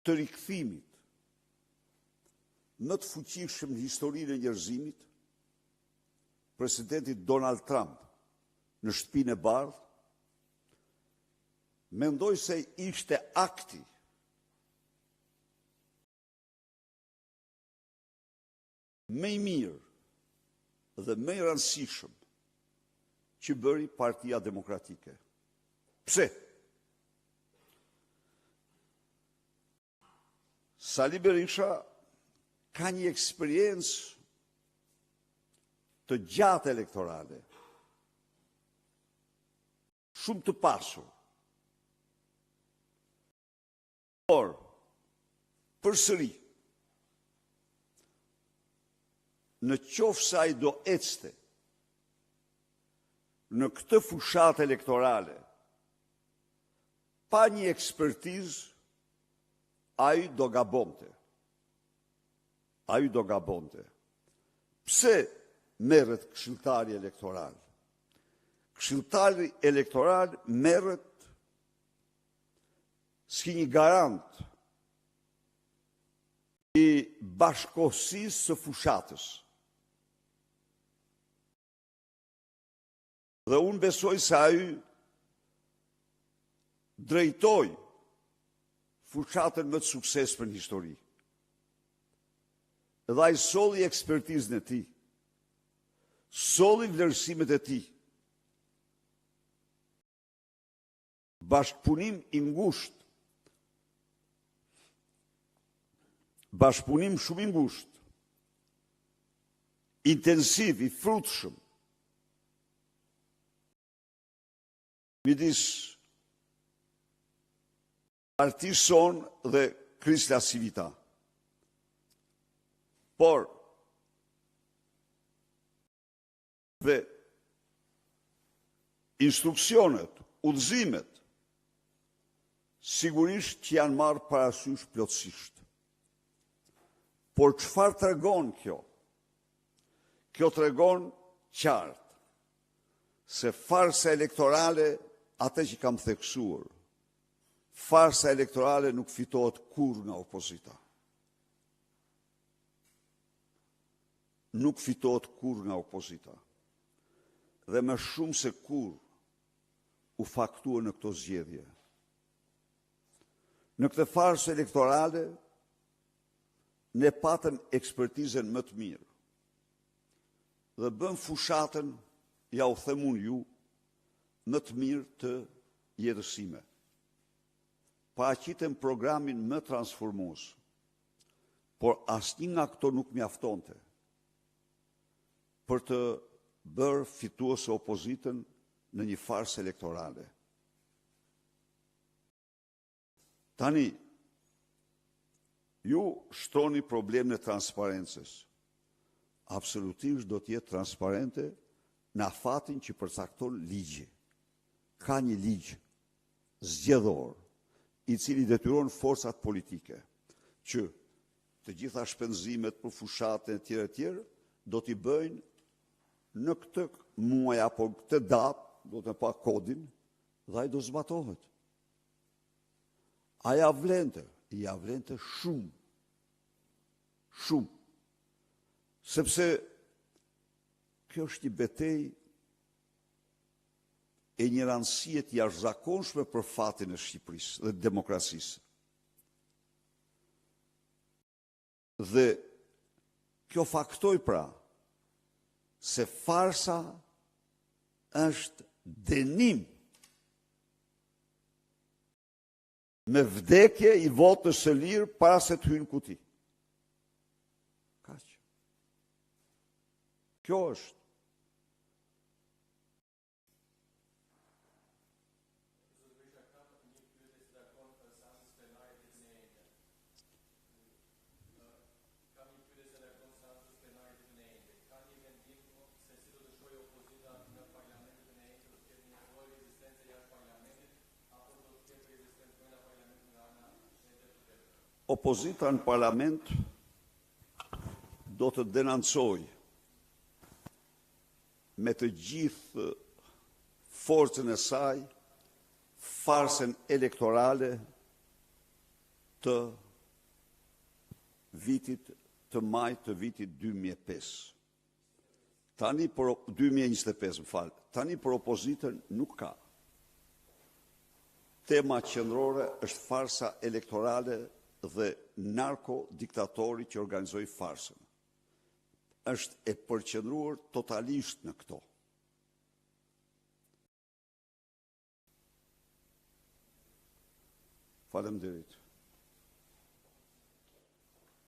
të rikthimit më të fuqishëm në historinë e njerëzimit, presidenti Donald Trump në Shtëpinë e Bardhë mendoj se ishte akti më i mirë dhe më i rëndësishëm që bëri Partia Demokratike. Pse? Sali Berisha ka një eksperiencë të gjatë elektorale, shumë të pasur. Por, përsëri, në qoftë se ai do ecte në këtë fushatë elektorale pa një ekspertizë, ai do gabonte. Ai do gabonte. Pse merret këshilltari elektoral? Këshilltari elektoral merret si një garant i bashkëkohësisë së fushatës. Dhe unë besoj se ai drejtoi fushatën më të suksesshme në histori. Dhe ai solli ekspertizën e tij, solli vlerësimet e tij. Bashkëpunim i ngushtë, bashkëpunim shumë i ngushtë, intensiv, i frutshëm, midis partisë sonë dhe Krishna Civita. Por, dhe instruksionet, udhëzimet, sigurisht që janë marrë parasysh plotësisht. Por çfarë tregon kjo? Kjo tregon qartë se farsa elektorale, atë që kam theksuar, farsa elektorale nuk fitohet kur nga opozita. Nuk fitohet kur nga opozita. Dhe më shumë se kur u faktua në këto zgjedhje. Në këtë farsë elektorale, ne patëm ekspertizën më të mirë. Dhe bëm fushatën, ja u themun ju, më të mirë të jetësime. Paraqitëm programin më transformues, por asnjë nga këto nuk mjaftonte për të bërë fituese opozitën në një farsë elektorale. Tani, ju shtroni problemin e transparencës. Absolutisht do të jetë transparente në afatin që përcakton ligji. Ka një ligj zgjedhor, i cili detyron forcat politike që të gjitha shpenzimet për fushatën e tjera do t'i bëjnë në këtë muaj apo këtë datë, do të pa kodin, dhe ai do zbatohet. A ja vlente shumë. Shumë. Sepse kjo është një betejë e një rëndësie të jashtëzakonshme për fatin e Shqipërisë dhe demokracisë. Dhe kjo faktoi pra se farsa është dënim me vdekje i votës së lirë para se të hyjnë kuti. Kaq. Kjo është. Opozita në parlament do të denancoj me të gjithë forcën e saj farsën elektorale të vitit të maj të vitit 2005. Tani për 2025, më falë. Tani për opozitën nuk ka. Tema qendrore është farsa elektorale dhe narko-diktatori që organizoi farsën. Është e përqendruar totalisht në këto. Faleminderit.